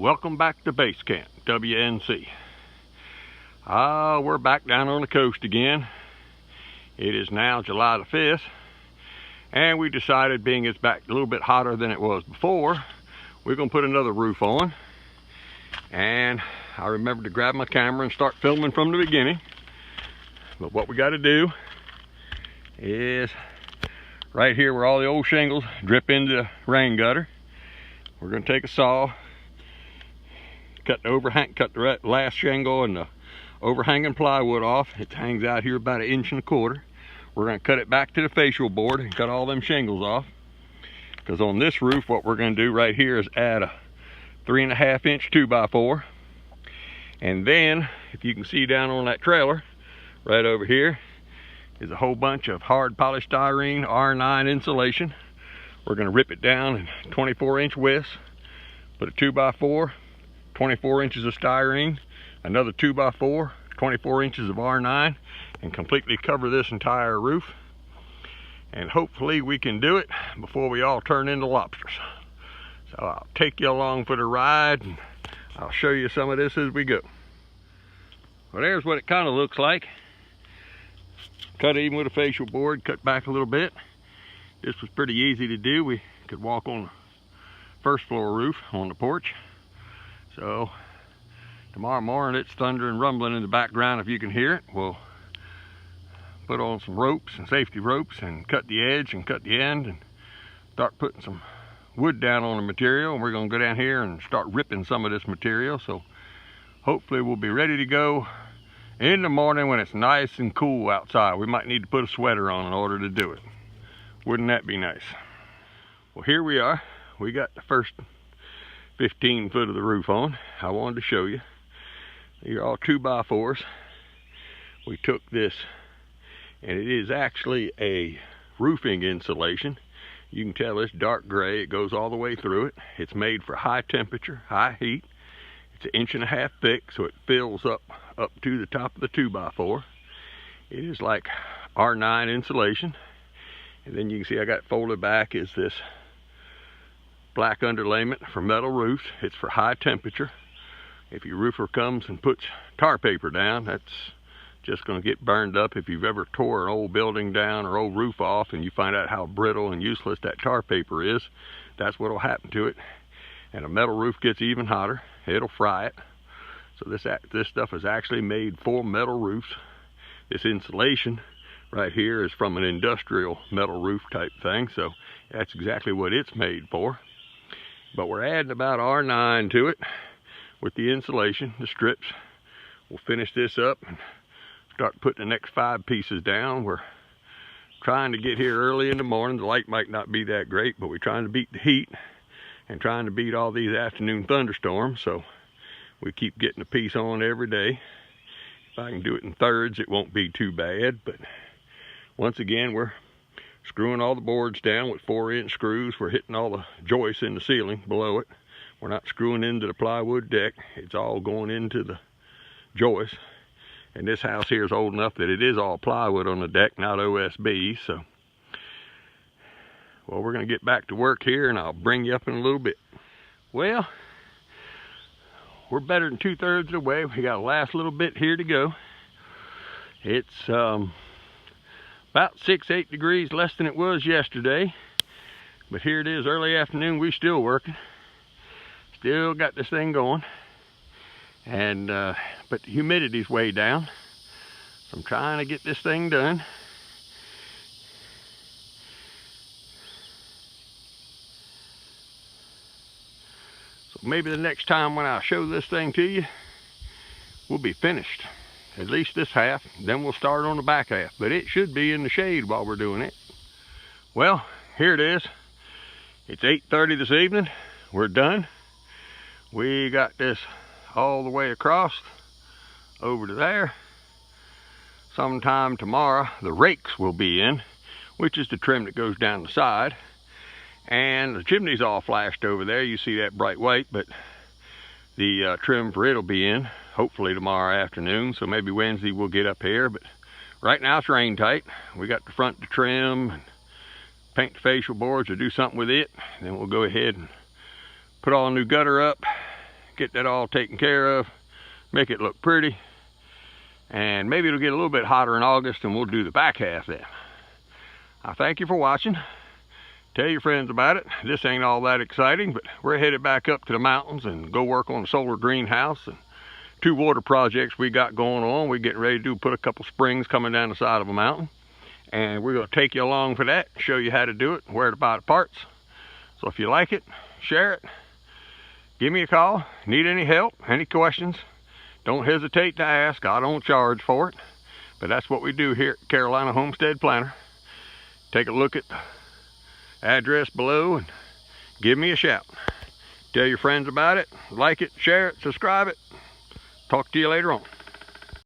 Welcome back to base camp, WNC. We're back down on the coast again. It is now July the 5th, and we decided, being it's back a little bit hotter than it was before, we're gonna put another roof on. And I remembered to grab my camera and start filming from the beginning. But what we got to do is right here where all the old shingles drip into the rain gutter, we're going to take a saw, cut the last shingle and the overhanging plywood off. It hangs out here about 1.25 inches. We're going to cut it back to the facial board and cut all them shingles off, because on this roof what we're going to do right here is add a 3.5 inch 2x4. And then, if you can see down on that trailer right over here, is a whole bunch of hard polystyrene R9 insulation. We're going to rip it down in 24-inch widths, put a 2x4, 24 inches of styrene, another 2x4, 24 inches of R9, and completely cover this entire roof. And hopefully we can do it before we all turn into lobsters. So I'll take you along for the ride, and I'll show you some of this as we go. Well, there's what it kind of looks like. Cut even with a facial board, cut back a little bit. This was pretty easy to do. We could walk on the first floor roof on the porch. So tomorrow morning, it's thunder and rumbling in the background. If you can hear it, we'll put on some ropes and safety ropes and cut the edge and cut the end and start putting some wood down on the material. And we're going to go down here and start ripping some of this material. So hopefully we'll be ready to go in the morning when it's nice and cool outside. We might need to put a sweater on in order to do it. Wouldn't that be nice? Well, here we are. We got the first 15 foot of the roof on. I wanted to show you. These are all 2x4s. We took this, and it is actually a roofing insulation. You can tell it's dark gray. It goes all the way through it. It's made for high temperature, high heat. It's 1.5 inches thick, so it fills up to the top of the 2x4. It is like R9 insulation. And then you can see I got folded back is this black underlayment for metal roofs. It's for high temperature. If your roofer comes and puts tar paper down, that's just going to get burned up. If you've ever tore an old building down or old roof off and you find out how brittle and useless that tar paper is, that's what will happen to it. And a metal roof gets even hotter. It'll fry it. So this stuff is actually made for metal roofs. This insulation right here is from an industrial metal roof type thing, so that's exactly what it's made for. But we're adding about R9 to it with the insulation, the strips. We'll finish this up and start putting the next 5 pieces down. We're trying to get here early in the morning. The light might not be that great, but we're trying to beat the heat and trying to beat all these afternoon thunderstorms, so we keep getting a piece on every day. If I can do it in thirds, it won't be too bad. But once again, we're screwing all the boards down with 4-inch screws. We're hitting all the joists in the ceiling below it. We're not screwing into the plywood deck. It's all going into the joists. And this house here is old enough that it is all plywood on the deck, not OSB. So, well, we're going to get back to work here, and I'll bring you up in a little bit. Well, we're better than 2/3 of the way. We got a last little bit here to go. It's about 6-8 degrees less than it was yesterday, but here it is early afternoon. We still working, still got this thing going, and but the humidity's way down, so I'm trying to get this thing done. Maybe the next time when I show this thing to you, we'll be finished. At least this half, then we'll start on the back half. But it should be in the shade while we're doing it. Well, here it is. It's 8:30 this evening. We're done. We got this all the way across over to there. Sometime tomorrow, the rakes will be in, which is the trim that goes down the side. And the chimney's all flashed over there. You see that bright white, but the trim for it'll be in hopefully tomorrow afternoon. So maybe Wednesday we'll get up here, but right now it's rain tight. We got the front to trim and paint the facial boards or do something with it. Then we'll go ahead and put all the new gutter up, get that all taken care of, make it look pretty, and maybe it'll get a little bit hotter in August and we'll do the back half then. I thank you for watching. Tell your friends about it. This ain't all that exciting, but we're headed back up to the mountains and go work on the solar greenhouse and 2 water projects we got going on. We're getting ready to put a couple springs coming down the side of a mountain, and we're going to take you along for that, show you how to do it, where to buy the parts. So if you like it, share it, give me a call. Need any help, any questions, don't hesitate to ask. I don't charge for it, but that's what we do here at Carolina Homestead Planner. Take a look at the address below and give me a shout. Tell your friends about it, like it, share it, subscribe it. Talk to you later on.